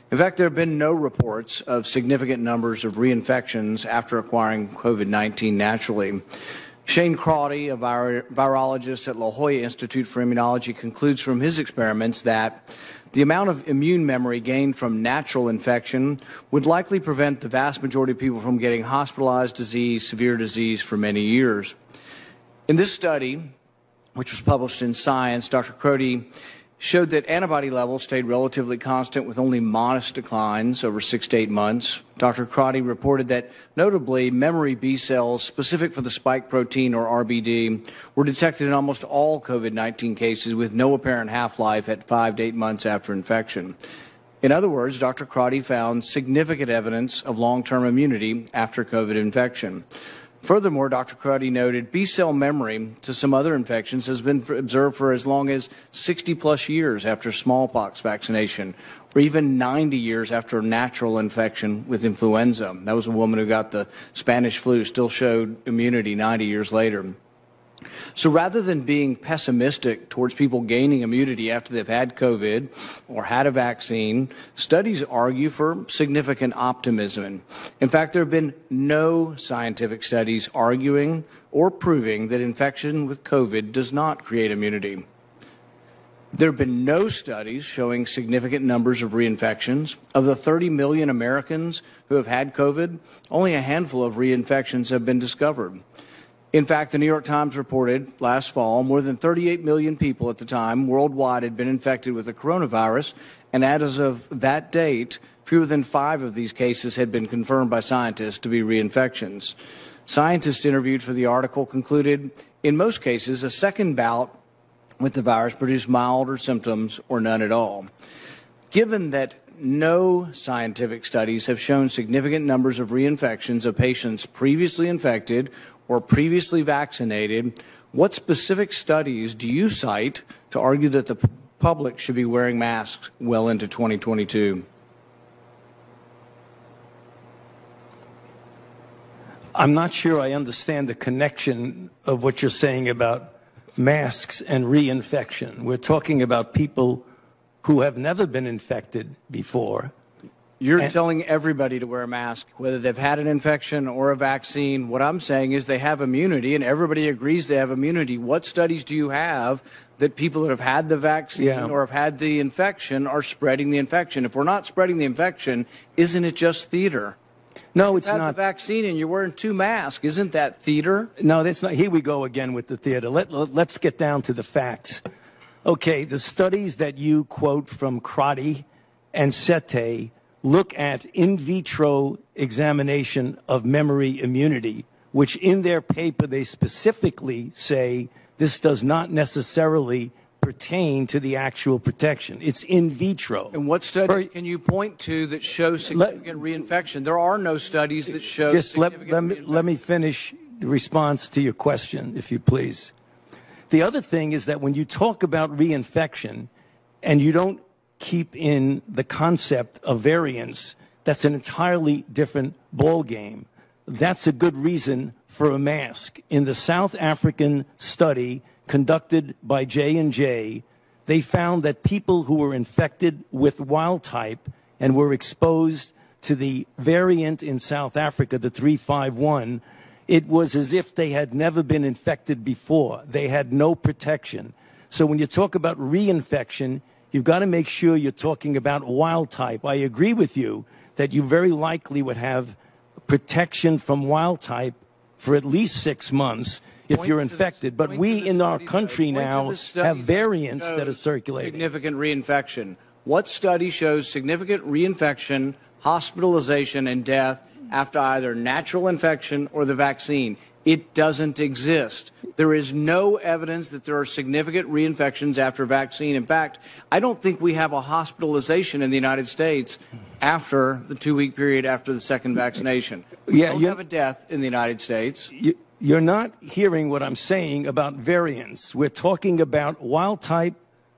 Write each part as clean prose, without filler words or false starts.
In fact, there have been no reports of significant numbers of reinfections after acquiring COVID-19 naturally. Shane Crotty, a virologist at La Jolla Institute for Immunology, concludes from his experiments that the amount of immune memory gained from natural infection would likely prevent the vast majority of people from getting hospitalized disease, severe disease for many years. In this study, which was published in Science, Dr. Crotty showed that antibody levels stayed relatively constant with only modest declines over 6 to 8 months. Dr. Crotty reported that, notably, memory B cells specific for the spike protein, or RBD, were detected in almost all COVID-19 cases with no apparent half-life at 5 to 8 months after infection. In other words, Dr. Crotty found significant evidence of long-term immunity after COVID infection. Furthermore, Dr. Crotty noted B-cell memory to some other infections has been observed for as long as 60-plus years after smallpox vaccination, or even 90 years after a natural infection with influenza. That was a woman who got the Spanish flu, still showed immunity 90 years later. So rather than being pessimistic towards people gaining immunity after they've had COVID or had a vaccine, studies argue for significant optimism. In fact, there have been no scientific studies arguing or proving that infection with COVID does not create immunity. There have been no studies showing significant numbers of reinfections. Of the 30 million Americans who have had COVID, only a handful of reinfections have been discovered. In fact, the New York Times reported last fall more than 38 million people at the time worldwide had been infected with the coronavirus, and as of that date, fewer than 5 of these cases had been confirmed by scientists to be reinfections. Scientists interviewed for the article concluded, in most cases, a second bout with the virus produced milder symptoms or none at all. Given that no scientific studies have shown significant numbers of reinfections of patients previously infected or previously vaccinated, what specific studies do you cite to argue that the public should be wearing masks well into 2022? I'm not sure I understand the connection of what you're saying about masks and reinfection. We're talking about people who have never been infected before. You're telling everybody to wear a mask, whether they've had an infection or a vaccine. What I'm saying is they have immunity, and everybody agrees they have immunity. What studies do you have that people that have had the vaccine or have had the infection are spreading the infection? If we're not spreading the infection, isn't it just theater? No, it's not. not. The vaccine and you're wearing 2 masks. Isn't that theater? No, that's not. Here we go again with the theater. Let's get down to the facts. Okay, the studies that you quote from Crotty and Sete look at in vitro examination of memory immunity, which in their paper they specifically say this does not necessarily pertain to the actual protection. It's in vitro. And what studies can you point to that show significant reinfection? There are no studies that show significant reinfection. Let me finish the response to your question, if you please. The other thing is that when you talk about reinfection and you don't keep in the concept of variants, that's an entirely different ballgame. That's a good reason for a mask. In the South African study conducted by J&J, they found that people who were infected with wild type and were exposed to the variant in South Africa, the 351, it was as if they had never been infected before. They had no protection. So when you talk about reinfection, you've got to make sure you're talking about wild type. I agree with you that you very likely would have protection from wild type for at least 6 months if you're infected. But we in our country now have variants that are circulating. Significant reinfection. What study shows significant reinfection, hospitalization, and death after either natural infection or the vaccine? It doesn't exist. There is no evidence that there are significant reinfections after vaccine. In fact, I don't think we have a hospitalization in the United States after the 2-week period after the second vaccination. We don't have a death in the United States. You're not hearing what I'm saying about variants. We're talking about wild type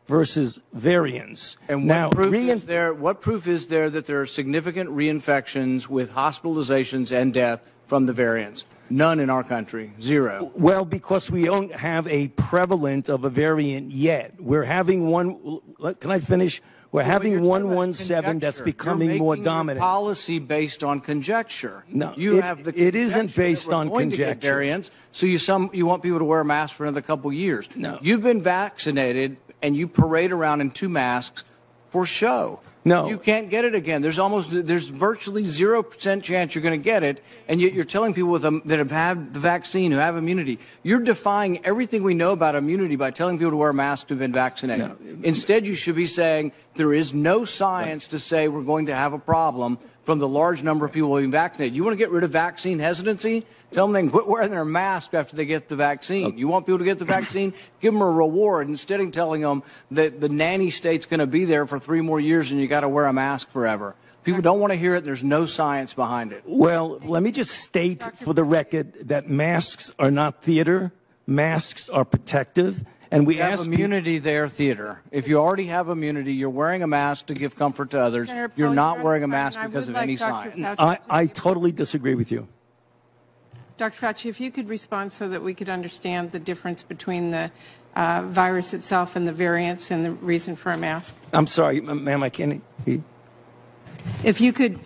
versus variants. And what proof is there that there are significant reinfections with hospitalizations and death from the variants? None in our country. Zero. Well, because we don't have a prevalent of a variant yet. We're having one. Can I finish? We're having You're talking about 117 that's conjecture. becoming You're more making your dominant. Policy based on conjecture. No, you have the it isn't conjecture based that we're on going to get conjecture. variants, so you want people to wear a mask for another couple years. No. You've been vaccinated, and you parade around in 2 masks for show. No. You can't get it again. There's virtually 0% chance you're going to get it, and yet you're telling people that have had the vaccine, who have immunity. You're defying everything we know about immunity by telling people to wear a mask who've been vaccinated. No. Instead, you should be saying there is no science to say we're going to have a problem from the large number of people being vaccinated. You want to get rid of vaccine hesitancy? Tell them they can quit wearing their mask after they get the vaccine. You want people to get the vaccine? Give them a reward instead of telling them that the nanny state's going to be there for 3 more years and you got to wear a mask forever. People don't want to hear it. There's no science behind it. Well, let me just state for the record that masks are not theater. Masks are protective. And we You have immunity there, theater. If you already have immunity, you're wearing a mask to give comfort to others. You're not wearing a mask because of any science. I totally disagree with you. Dr. Fauci, if you could respond so that we could understand the difference between the virus itself and the variants and the reason for a mask. I'm sorry, ma'am, I can't. If you could